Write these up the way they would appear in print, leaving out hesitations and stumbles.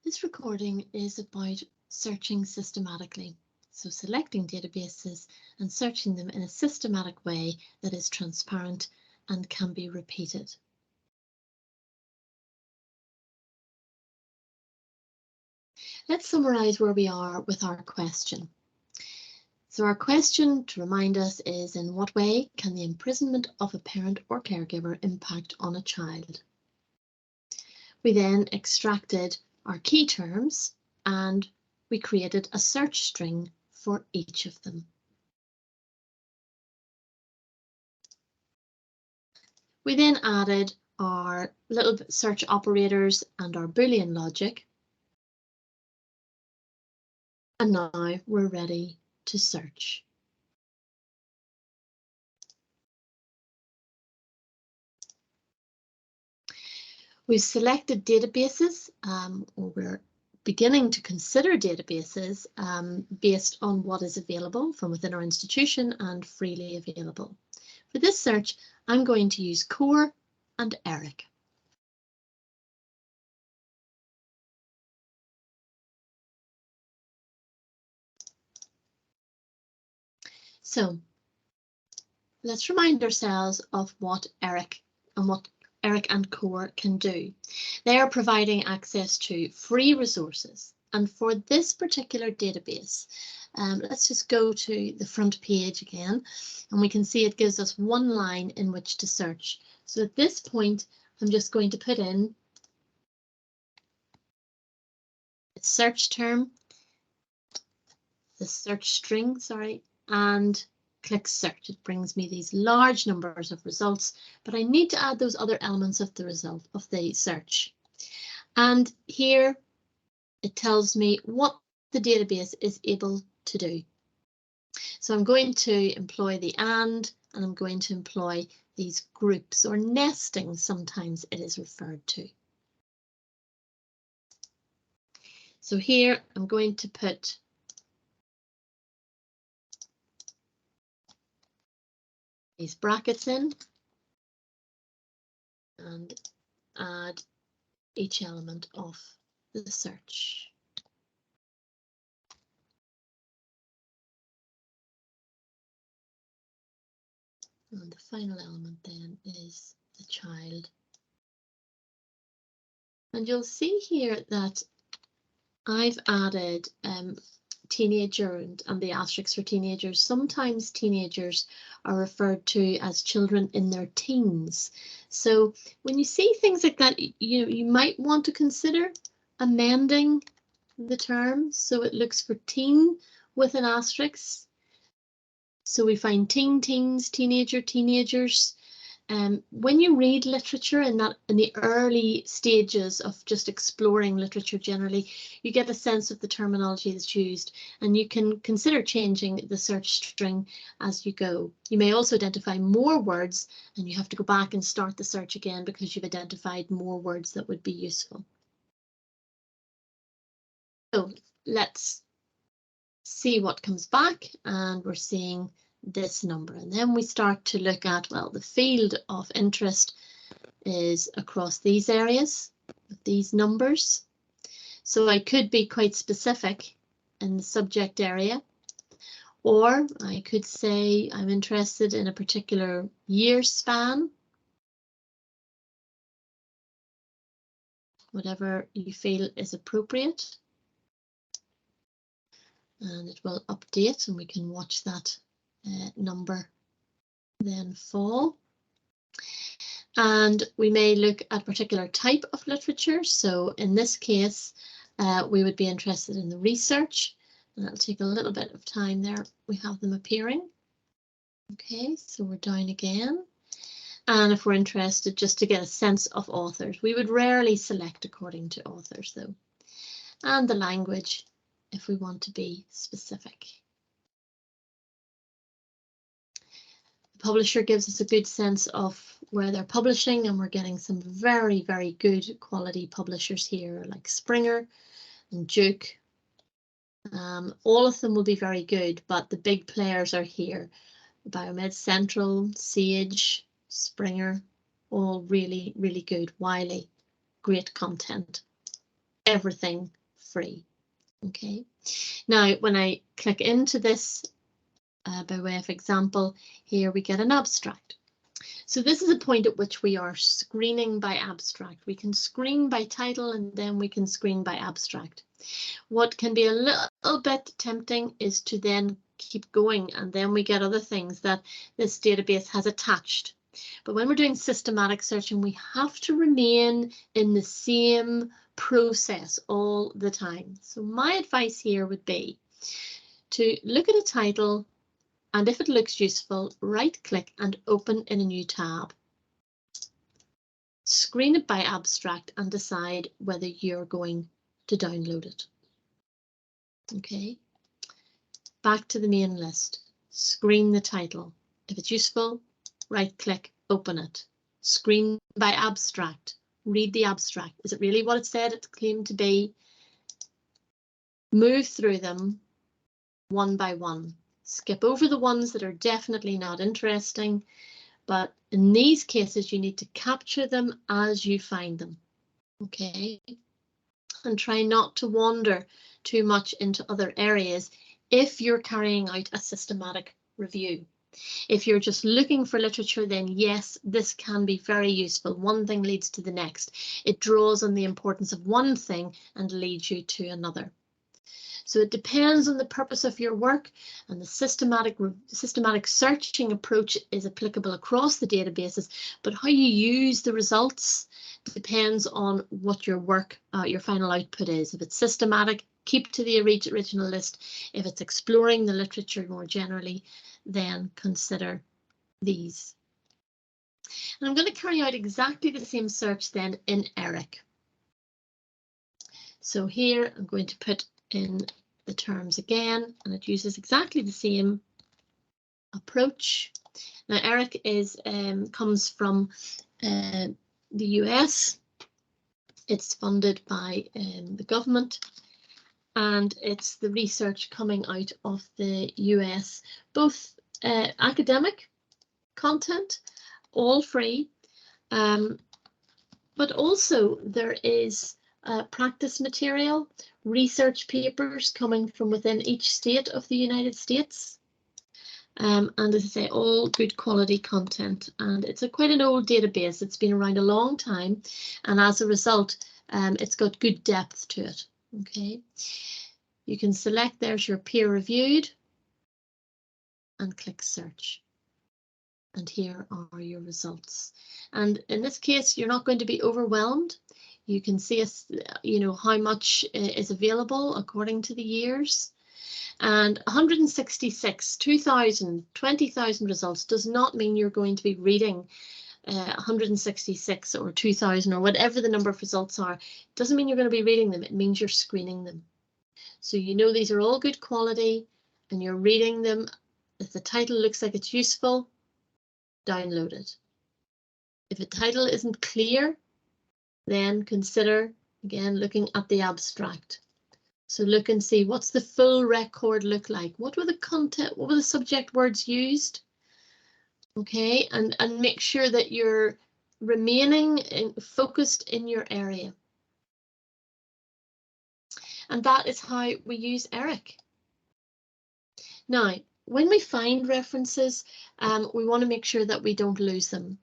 This recording is about searching systematically, so selecting databases and searching them in a systematic way that is transparent and can be repeated. Let's summarize where we are with our question. So our question, to remind us, is in what way can the imprisonment of a parent or caregiver impact on a child? We then extracted our key terms and we created a search string for each of them. We then added our little search operators and our Boolean logic. And now we're ready to search. We've selected databases, or we're beginning to consider databases based on what is available from within our institution and freely available. For this search, I'm going to use Core and ERIC. So let's remind ourselves of what ERIC and Core can do. They are providing access to free resources. And for this particular database, let's just go to the front page again, and we can see it gives us one line in which to search. So at this point, I'm just going to put in the search term, the search string, sorry, and click search. It brings me these large numbers of results, but I need to add those other elements of the result of the search. And here it tells me what the database is able to do. So I'm going to employ the and I'm going to employ these groups, or nesting sometimes it is referred to. So here I'm going to put these brackets in and add each element of the search. And the final element then is the child. And you'll see here that I've added teenager and the asterisks for teenagers. Sometimes teenagers are referred to as children in their teens. So when you see things like that, you might want to consider amending the term so it looks for teen with an asterisk. So we find teen, teens, teenager, teenagers. When you read literature in the early stages of just exploring literature generally, you get a sense of the terminology that's used, and you can consider changing the search string as you go. You may also identify more words, and you have to go back and start the search again because you've identified more words that would be useful. So let's see what comes back, and we're seeing this number, and then we start to look at, well, the field of interest is across these areas with these numbers. So I could be quite specific in the subject area, or I could say I'm interested in a particular year span. Whatever you feel is appropriate. And it will update, and we can watch that number then fall. And we may look at a particular type of literature. So in this case, we would be interested in the research, and that'll take a little bit of time there. We have them appearing. Okay, so we're down again. And if we're interested just to get a sense of authors, we would rarely select according to authors though. And the language, if we want to be specific. The publisher gives us a good sense of where they're publishing, and we're getting some very, very good quality publishers here like Springer and Duke. All of them will be very good, but the big players are here. Biomed Central, Sage, Springer, all really, really good. Wiley, great content. Everything free. Okay, now when I click into this, by way of example, here we get an abstract. So this is a point at which we are screening by abstract. We can screen by title and then we can screen by abstract. What can be a little bit tempting is to then keep going, and then we get other things that this database has attached. But when we're doing systematic searching, we have to remain in the same process all the time. So my advice here would be to look at a title, and if it looks useful, right click and open in a new tab. Screen it by abstract and decide whether you're going to download it. Okay, back to the main list. Screen the title. If it's useful, right click, open it. Screen by abstract. Read the abstract. Is it really what it said it claimed to be? Move through them one by one. Skip over the ones that are definitely not interesting, but in these cases you need to capture them as you find them. Okay, and try not to wander too much into other areas if you're carrying out a systematic review. If you're just looking for literature, then yes, this can be very useful. One thing leads to the next. It draws on the importance of one thing and leads you to another. So it depends on the purpose of your work, and the systematic searching approach is applicable across the databases, but how you use the results depends on what your work, your final output is. If it's systematic, keep to the original list. If it's exploring the literature more generally, then consider these. And I'm going to carry out exactly the same search then in ERIC. So here I'm going to put in the terms again, and it uses exactly the same approach. Now ERIC comes from the US. It's funded by the government, and it's the research coming out of the US, both academic content, all free, but also there is practice material, research papers coming from within each state of the United States. And as I say, all good quality content, and it's quite an old database. It's been around a long time, and as a result, it's got good depth to it. Okay, you can select, there's your peer reviewed, and click search. And here are your results. And in this case, you're not going to be overwhelmed. You can see, how much is available according to the years. And 166, 2,000, 20,000 results does not mean you're going to be reading 166 or 2,000 or whatever the number of results are. It doesn't mean you're going to be reading them. It means you're screening them. So these are all good quality and you're reading them. If the title looks like it's useful, download it. If the title isn't clear, then consider, again, looking at the abstract. So look and see, what's the full record look like? What were the content, what were the subject words used? Okay, and make sure that you're remaining focused in your area. And that is how we use ERIC. Now, when we find references, we want to make sure that we don't lose them.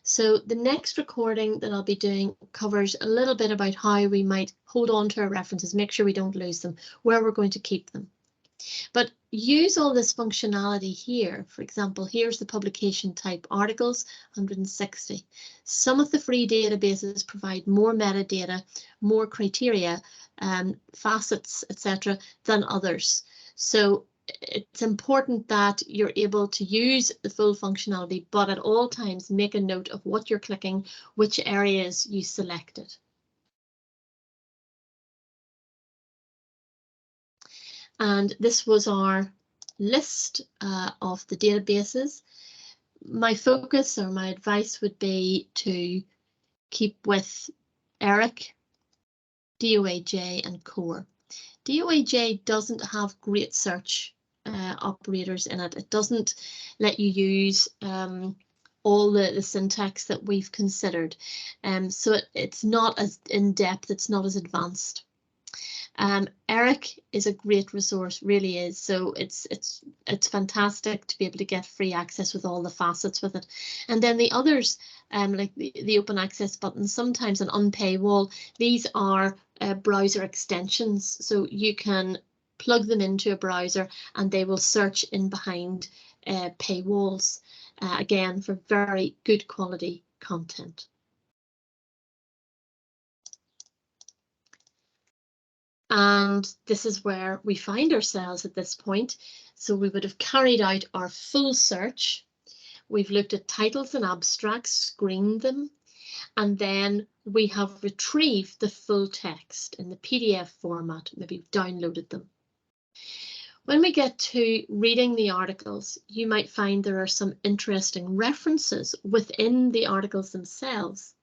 So the next recording that I'll be doing covers a little bit about how we might hold on to our references, make sure we don't lose them, where we're going to keep them. But use all this functionality here. For example, here's the publication type articles, 160. Some of the free databases provide more metadata, more criteria, facets, etc. than others. So it's important that you're able to use the full functionality, but at all times make a note of what you're clicking, which areas you selected. And this was our list of the databases. My focus or my advice would be to keep with ERIC, DOAJ and CORE. DOAJ doesn't have great search operators in it. It doesn't let you use all the syntax that we've considered. So it's not as in-depth, it's not as advanced. Eric is a great resource, really is. So it's fantastic to be able to get free access with all the facets with it. And then the others, like the open access button, sometimes an unpaywall. These are browser extensions, so you can plug them into a browser and they will search in behind paywalls, again, for very good quality content. And this is where we find ourselves at this point. So we would have carried out our full search. We've looked at titles and abstracts, screened them, and then we have retrieved the full text in the PDF format, maybe downloaded them. When we get to reading the articles, you might find there are some interesting references within the articles themselves.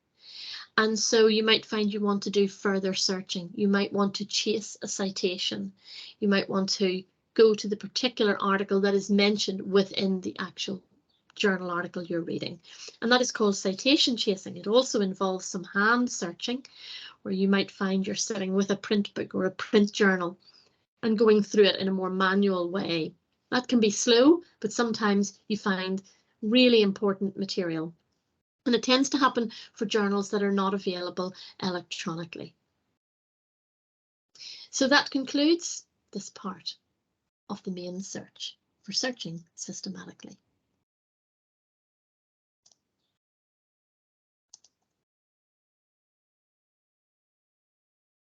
And so you might find you want to do further searching. You might want to chase a citation. You might want to go to the particular article that is mentioned within the actual journal article you're reading. And that is called citation chasing. It also involves some hand searching, where you might find you're sitting with a print book or a print journal and going through it in a more manual way. That can be slow, but sometimes you find really important material. And it tends to happen for journals that are not available electronically. So that concludes this part of the main search for searching systematically.